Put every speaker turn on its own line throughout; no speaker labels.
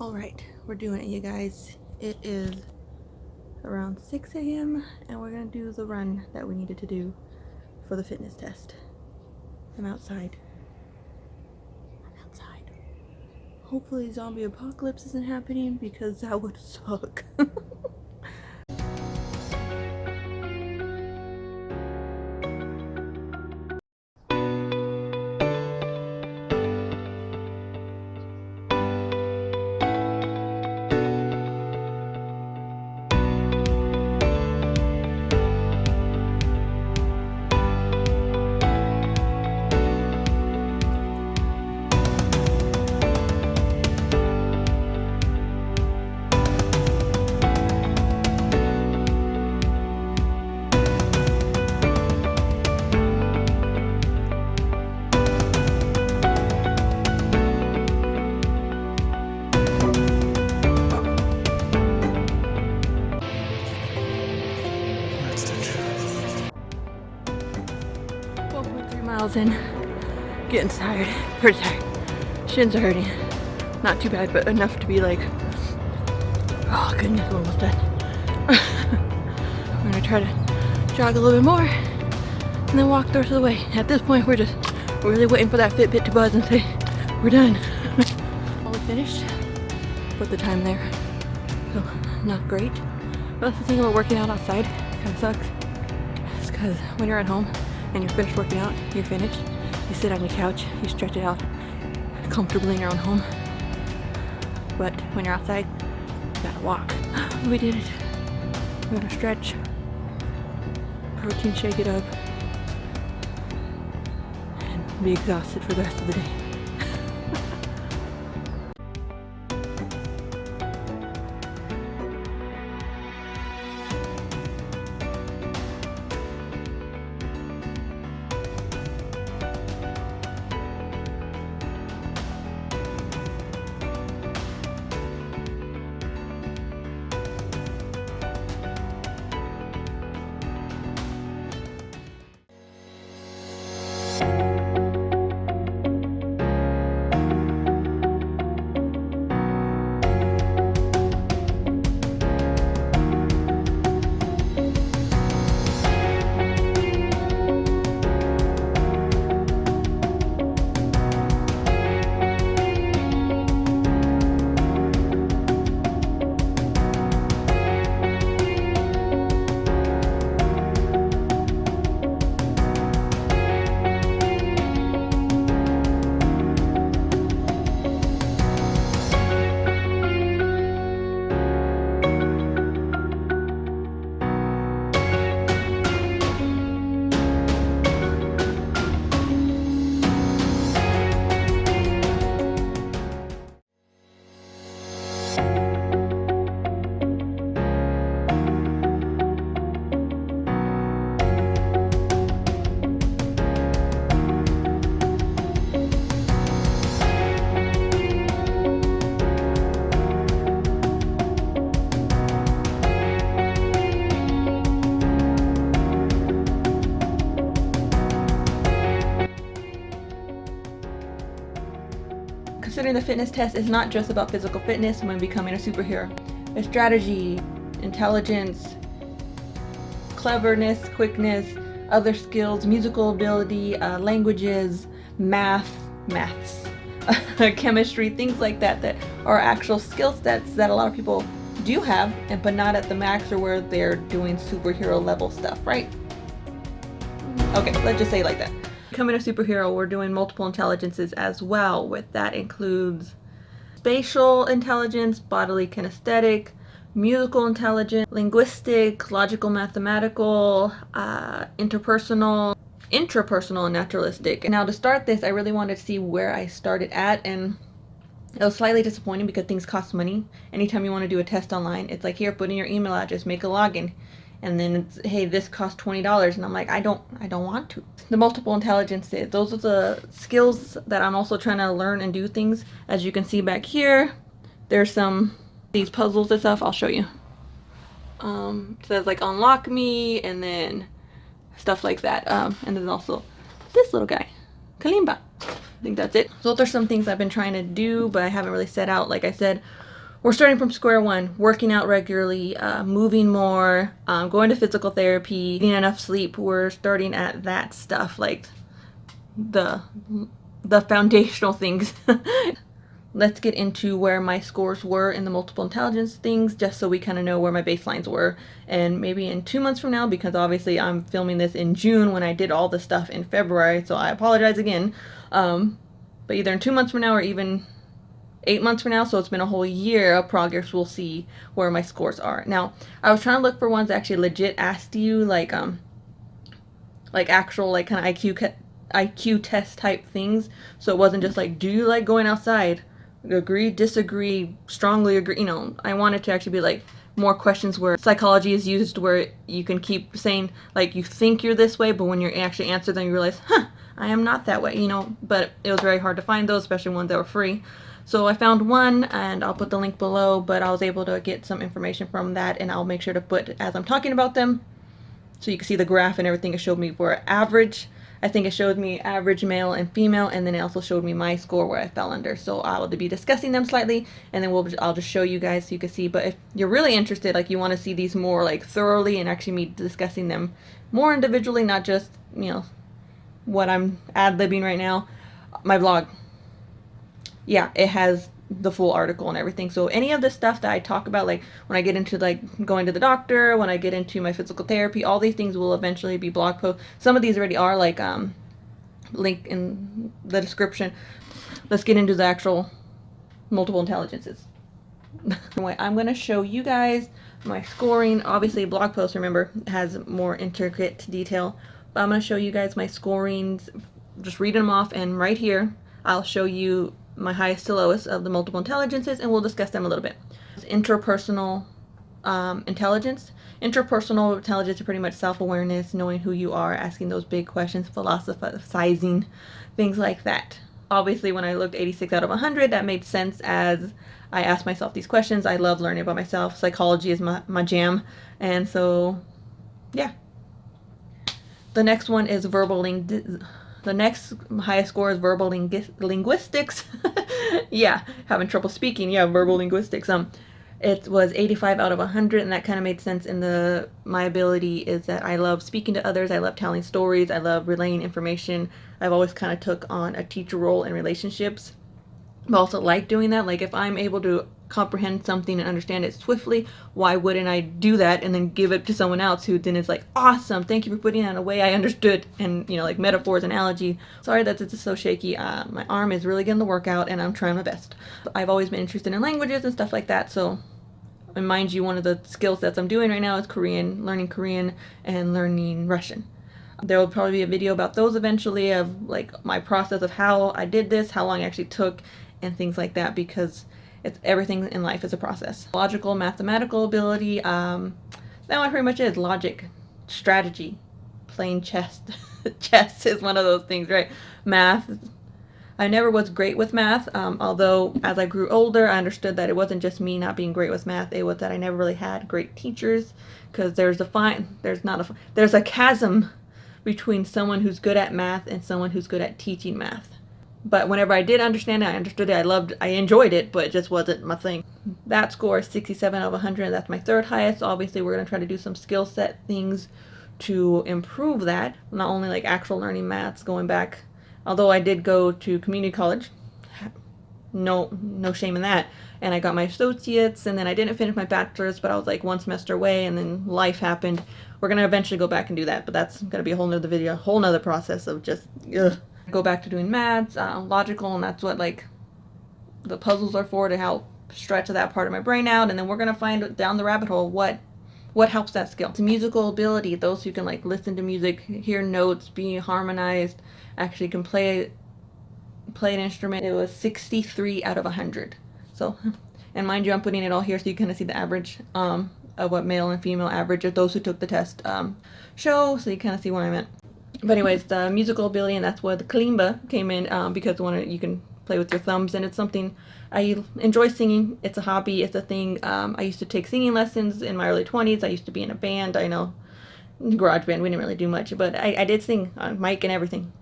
All right, we're doing it, you guys. It is around 6 a.m. and we're gonna do the run that we needed to do for the fitness test. I'm outside. Hopefully zombie apocalypse isn't happening because that would suck. Miles in, getting tired, pretty tired. Shins are hurting. Not too bad, but enough to be like, oh goodness, we're almost done. We're gonna try to jog a little bit more and then walk the rest of the way. At this point, we're really waiting for that Fitbit to buzz and say, we're done. All finished. Put the time there. So, not great. But that's the thing about working out outside. It kind of sucks. It's because when you're at home, and you're finished working out, you're finished, you sit on your couch, you stretch it out comfortably in your own home. But when you're outside, you gotta walk. We did it. We're gonna stretch, protein shake it up, and be exhausted for the rest of the day. Considering the fitness test is not just about physical fitness when becoming a superhero. There's strategy, intelligence, cleverness, quickness, other skills, musical ability, languages, maths, chemistry, things like that that are actual skill sets that a lot of people do have, but not at the max or where they're doing superhero level stuff, right? Okay, let's just say it like that. Becoming a superhero, we're doing multiple intelligences as well. With that includes spatial intelligence, bodily kinesthetic, musical intelligence, linguistic, logical mathematical, interpersonal, intrapersonal, and naturalistic. Now to start this, I really wanted to see where I started at, and it was slightly disappointing because things cost money. Anytime you want to do a test online, it's like, here, put in your email address, make a login. And then it's, hey, this costs $20, and I'm like, I don't want to. The multiple intelligences, those are the skills that I'm also trying to learn and do things. As you can see back here, there's these puzzles and stuff. I'll show you. It says like unlock me, and then stuff like that. And then also this little guy, Kalimba. I think that's it. So those are some things I've been trying to do, but I haven't really set out, like I said, we're starting from square one, working out regularly, moving more, going to physical therapy, getting enough sleep. We're starting at that stuff, like the foundational things. Let's get into where my scores were in the multiple intelligence things, just so we kind of know where my baselines were. And maybe in 2 months from now, because obviously I'm filming this in June when I did all the stuff in February, so I apologize again. But either in 2 months from now or even 8 months from now, so it's been a whole year of progress, we'll see where my scores are. Now, I was trying to look for ones that actually legit asked you, like actual, like, kind of IQ test type things, so it wasn't just like, do you like going outside? Agree, disagree, strongly agree. You know, I wanted to actually be like more questions where psychology is used, where you can keep saying like you think you're this way, but when you actually answer them, you realize, I am not that way. You know, but it was very hard to find those, especially ones that were free. So I found one, and I'll put the link below. But I was able to get some information from that, and I'll make sure to put as I'm talking about them, so you can see the graph and everything. It showed me for average. I think it showed me average male and female, and then it also showed me my score where I fell under. So I will be discussing them slightly, and then I'll just show you guys so you can see. But if you're really interested, like you want to see these more like thoroughly and actually me discussing them more individually, not just, you know, what I'm ad-libbing right now, my blog, yeah, it has the full article and everything. So any of the stuff that I talk about, like when I get into like going to the doctor, when I get into my physical therapy, all these things will eventually be blog posts. Some of these already are, like link in the description. Let's get into the actual multiple intelligences. Anyway, I'm going to show you guys my scoring. Obviously blog post, remember, has more intricate detail, but I'm going to show you guys my scorings, just reading them off, and right here I'll show you my highest to lowest of the multiple intelligences, and we'll discuss them a little bit. Interpersonal intelligence. Interpersonal intelligence is pretty much self-awareness, knowing who you are, asking those big questions, philosophizing, things like that. Obviously, when I looked 86 out of 100, that made sense as I asked myself these questions. I love learning about myself. Psychology is my jam, and so, yeah. The next one is the next highest score is verbal linguistics. Yeah, having trouble speaking. Yeah, verbal linguistics. It was 85 out of 100, and that kind of made sense in my ability is that I love speaking to others. I love telling stories. I love relaying information. I've always kind of took on a teacher role in relationships. I also like doing that. Like if I'm able to comprehend something and understand it swiftly, why wouldn't I do that and then give it to someone else who then is like, awesome, thank you for putting that away, I understood, and, you know, like metaphors, analogy. Sorry that it's so shaky. My arm is really getting the workout, and I'm trying my best. I've always been interested in languages and stuff like that, so, and mind you, one of the skill sets I'm doing right now is Korean, learning Korean and learning Russian. There will probably be a video about those eventually, of like my process of how I did this, how long it actually took, and things like that, because it's everything in life is a process. Logical, mathematical ability, that one pretty much is logic, strategy, playing chess. Chess is one of those things, right? Math. I never was great with math, although as I grew older, I understood that it wasn't just me not being great with math. It was that I never really had great teachers, because there's a chasm between someone who's good at math and someone who's good at teaching math. But whenever I did understand it, I understood it, I enjoyed it, but it just wasn't my thing. That score is 67 out of 100. That's my third highest. Obviously, we're going to try to do some skill set things to improve that. Not only like actual learning maths, going back, although I did go to community college, no shame in that, and I got my associates, and then I didn't finish my bachelor's, but I was like one semester away, and then life happened. We're going to eventually go back and do that, but that's going to be a whole nother video, a whole nother process of just, ugh. Go back to doing maths, logical, and that's what like the puzzles are for, to help stretch that part of my brain out, and then we're gonna find down the rabbit hole what helps that skill. It's musical ability, those who can like listen to music, hear notes, be harmonized, actually can play an instrument. It was 63 out of 100. So, and mind you, I'm putting it all here so you kind of see the average of what male and female average of those who took the test show, so you kind of see what I meant. But anyways, the musical ability, and that's where the kalimba came in, because you can play with your thumbs, and it's something I enjoy singing. It's a hobby, it's a thing. I used to take singing lessons in my early 20s. I used to be in a band. I know, garage band, we didn't really do much, but I did sing on mic and everything.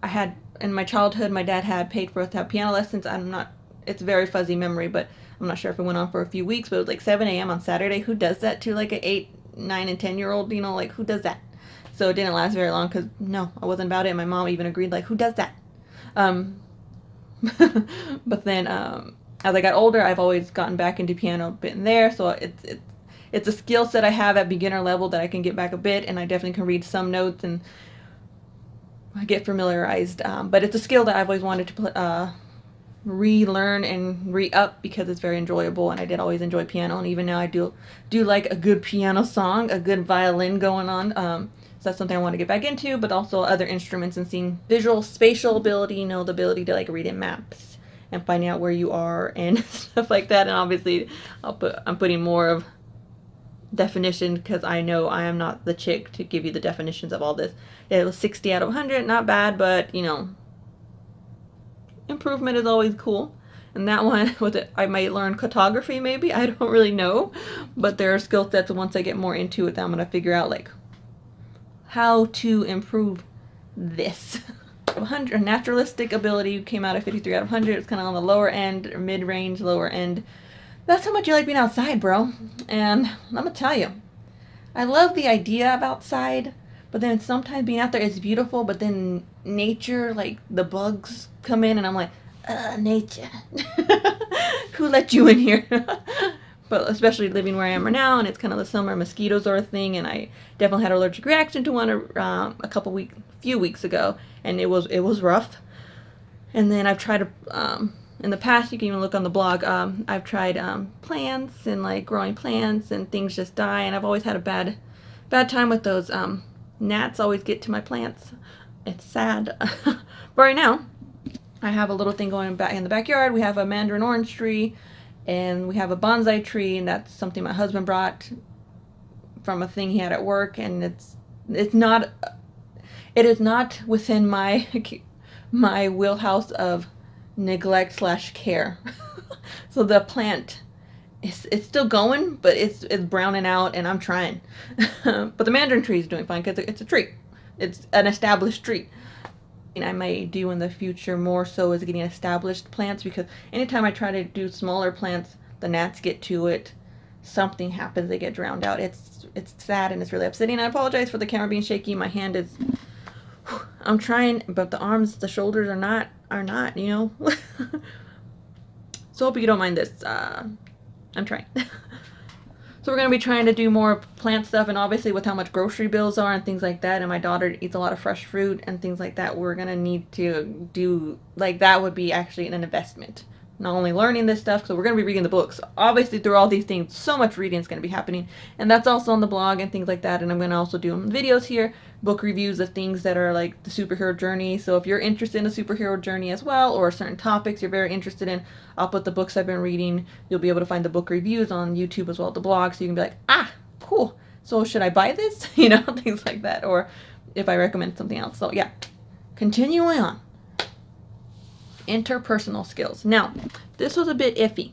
I had, in my childhood, my dad had paid for us to have piano lessons. I'm not it's very fuzzy memory, but I'm not sure if it went on for a few weeks, but it was like 7 a.m. on Saturday. Who does that to like an 8, 9, and 10-year-old? You know, like who does that? So it didn't last very long because no, I wasn't about it. My mom even agreed, like, who does that? But then as I got older, I've always gotten back into piano a bit in there. So it's a skill set I have at beginner level that I can get back a bit, and I definitely can read some notes and I get familiarized. But it's a skill that I've always wanted to relearn and re-up because it's very enjoyable, and I did always enjoy piano, and even now I do like a good piano song, a good violin going on. So that's something I want to get back into, but also other instruments and seeing visual spatial ability, you know, the ability to like read in maps and finding out where you are and stuff like that. And obviously I'm putting more of definition because I know I am not the chick to give you the definitions of all this. It was 60 out of 100, not bad, but you know, improvement is always cool. And that one with it, I might learn cartography maybe, I don't really know, but there are skill sets once I get more into it that I'm gonna figure out like how to improve this. 100 naturalistic ability came out at 53 out of 100. It's kind of on the lower end, or mid-range, lower end. That's how much you like being outside, bro. And I'm gonna tell you, I love the idea of outside, but then sometimes being out there is beautiful, but then nature, like the bugs come in and I'm like, nature. Who let you in here? But especially living where I am right now, and it's kind of the summer, mosquitoes are a thing, and I definitely had an allergic reaction to one few weeks ago, and it was rough. And then I've tried in the past, you can even look on the blog, I've tried plants and like growing plants, and things just die, and I've always had a bad time with those. Gnats always get to my plants. It's sad. But right now, I have a little thing going back in the backyard. We have a mandarin orange tree, and we have a bonsai tree, and that's something my husband brought from a thing he had at work, and it is not within my wheelhouse of neglect / care. So the plant it's still going, but it's browning out, and I'm trying. But the mandarin tree is doing fine because it's a tree. It's an established tree. And I may do in the future more so is getting established plants, because anytime I try to do smaller plants, the gnats get to it, something happens, they get drowned out. It's sad and it's really upsetting. I apologize for the camera being shaky. My hand is, I'm trying, but the arms, the shoulders are not, you know. So hope you don't mind this. I'm trying. So we're going to be trying to do more plant stuff, and obviously with how much grocery bills are and things like that, and my daughter eats a lot of fresh fruit and things like that, we're going to need to do, like, that would be actually an investment. Not only learning this stuff, so we're going to be reading the books. Obviously through all these things, so much reading is going to be happening, and that's also on the blog and things like that, and I'm going to also do videos here, book reviews of things that are like the superhero journey. So if you're interested in the superhero journey as well, or certain topics you're very interested in, I'll put the books I've been reading. You'll be able to find the book reviews on YouTube as well as the blog, so you can be like, cool, so should I buy this? You know, things like that, or if I recommend something else. So yeah, continuing on. Interpersonal skills. Now, this was a bit iffy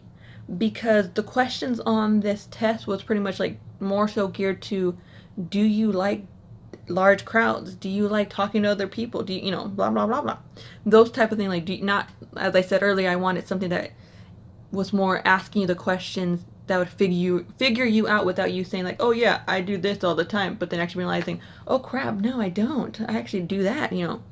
because the questions on this test was pretty much like more so geared to, do you like large crowds? Do you like talking to other people? Do you know, blah, blah, blah, blah. Those type of things. Like, do you not, as I said earlier, I wanted something that was more asking you the questions that would figure you out without you saying like, oh yeah, I do this all the time, but then actually realizing, oh crap, no, I don't. I actually do that, you know.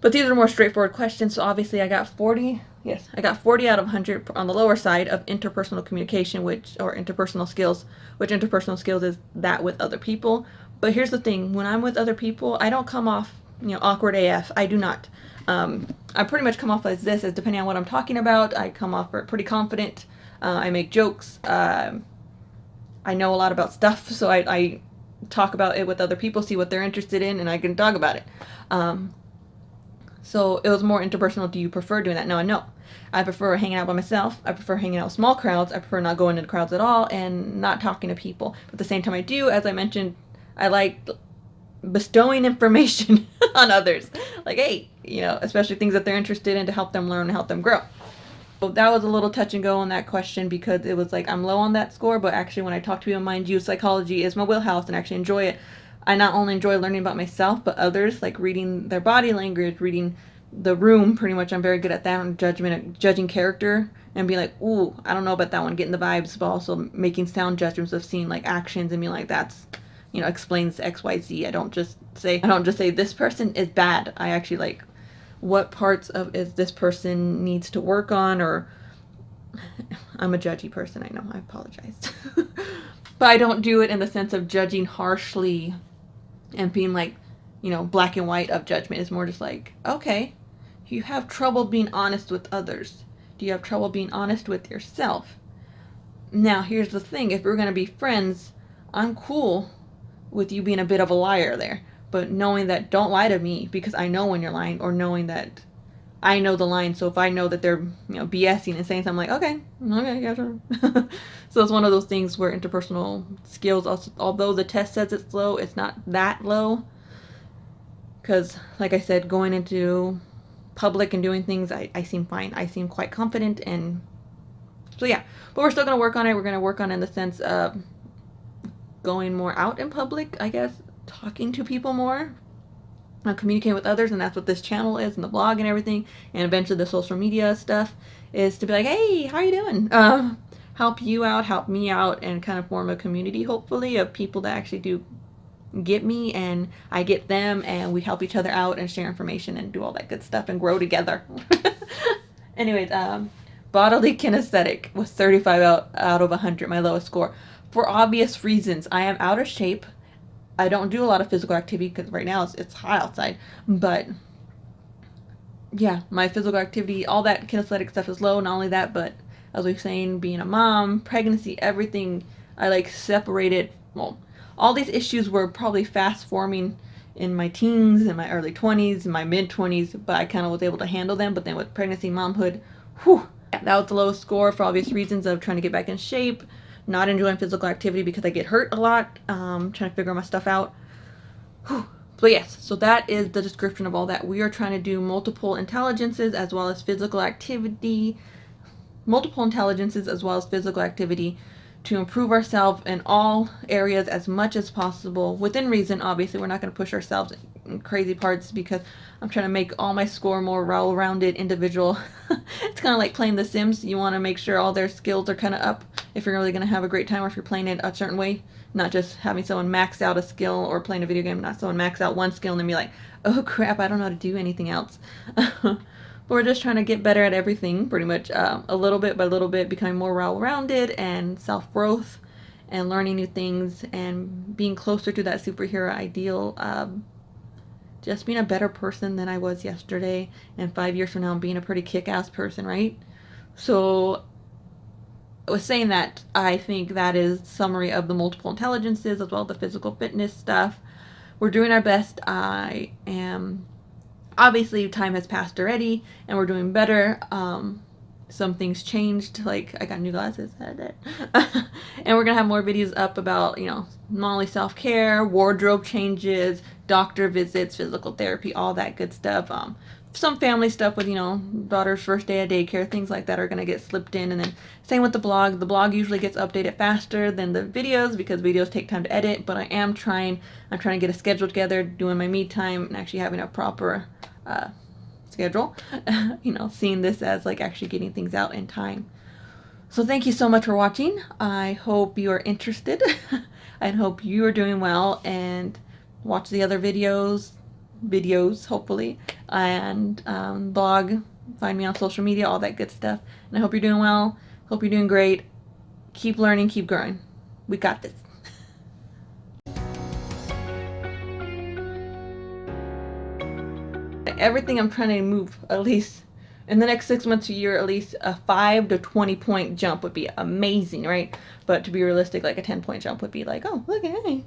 But these are more straightforward questions, so obviously I got 40 out of 100 on the lower side of interpersonal communication, or interpersonal skills, which interpersonal skills is that with other people. But here's the thing, when I'm with other people, I don't come off, you know, awkward AF. I do not. I pretty much come off as this, as depending on what I'm talking about. I come off pretty confident. I make jokes. I know a lot about stuff, so I talk about it with other people, see what they're interested in, and I can talk about it. So it was more interpersonal. Do you prefer doing that? No. I prefer hanging out by myself. I prefer hanging out with small crowds. I prefer not going into crowds at all and not talking to people. But at the same time, I do, as I mentioned, I like bestowing information on others. Like, hey, you know, especially things that they're interested in, to help them learn and help them grow. So that was a little touch and go on that question, because it was like I'm low on that score, but actually when I talk to people, mind you, psychology is my wheelhouse and I actually enjoy it. I not only enjoy learning about myself, but others, like reading their body language, reading the room, pretty much. I'm very good at that, on judging character, and be like, ooh, I don't know about that one, getting the vibes, but also making sound judgments of seeing like actions and being like, that's, you know, explains XYZ. I don't just say this person is bad. I actually like, what parts of is this person needs to work on, or I'm a judgy person, I know, I apologize. But I don't do it in the sense of judging harshly and being like, you know, black and white of judgment. It's more just like, okay, you have trouble being honest with others. Do you have trouble being honest with yourself? Now, here's the thing. If we're going to be friends, I'm cool with you being a bit of a liar there. But knowing that, don't lie to me because I know when you're lying, or knowing that I know the line. So if I know that they're, you know, BSing and saying something, like, okay, yeah, sure. So it's one of those things where interpersonal skills, also, although the test says it's low, it's not that low. Because, like I said, going into public and doing things, I seem fine. I seem quite confident, and so yeah. But we're still going to work on it. We're going to work on it in the sense of going more out in public, I guess, talking to people more, communicating with others, and that's what this channel is, and the blog and everything, and eventually the social media stuff is to be like, hey, how you doing? Help you out, help me out, and kind of form a community, hopefully, of people that actually do get me and I get them, and we help each other out and share information and do all that good stuff and grow together. Anyways, Bodily Kinesthetic was 35 out of 100, my lowest score. For obvious reasons. I am out of shape. I don't do a lot of physical activity because right now it's hot outside. But yeah, my physical activity, all that kinesthetic stuff is low. Not only that, but as we were saying, being a mom, pregnancy, everything, I like separated. Well, all these issues were probably fast forming in my teens, in my early 20s, in my mid 20s, but I kind of was able to handle them. But then with pregnancy, momhood, whew, that was the lowest score for obvious reasons of trying to get back in shape, not enjoying physical activity because I get hurt a lot, trying to figure my stuff out. Whew. But yes, so that is the description of all that. We are trying to do multiple intelligences as well as physical activity, to improve ourselves in all areas as much as possible, within reason. Obviously, we're not going to push ourselves in crazy parts because I'm trying to make all my score more well-rounded individual. It's kind of like playing The Sims. You want to make sure all their skills are kind of up if you're really going to have a great time, or if you're playing it a certain way, not just having someone max out a skill, or playing a video game, not someone max out one skill and then be like, oh crap, I don't know how to do anything else. But we're just trying to get better at everything, pretty much, a little bit by little bit, becoming more well-rounded and self-growth and learning new things and being closer to that superhero ideal. Just being a better person than I was yesterday, and 5 years from now, being a pretty kick-ass person, right? So I was saying that I think that is summary of the multiple intelligences as well as the physical fitness stuff. We're doing our best. I am... Obviously, time has passed already, and we're doing better. Some things changed, like I got new glasses, and we're gonna have more videos up about, you know, not only self-care, wardrobe changes, doctor visits, physical therapy, all that good stuff. Some family stuff with, you know, daughter's first day of daycare, things like that are gonna get slipped in. And then same with the blog. The blog usually gets updated faster than the videos because videos take time to edit, but I'm trying to get a schedule together, doing my me time, and actually having a proper schedule. You know, seeing this as like actually getting things out in time. So thank you so much for watching. I hope you are interested. I hope you are doing well, and watch the other videos hopefully, and blog, find me on social media, all that good stuff. And I hope you're doing well. Hope you're doing great. Keep learning, keep growing. We got this. Everything I'm trying to move, at least in the next 6 months to a year, at least a 5 to 20 point jump would be amazing, right? But to be realistic, like a 10 point jump would be like, oh, look, hey.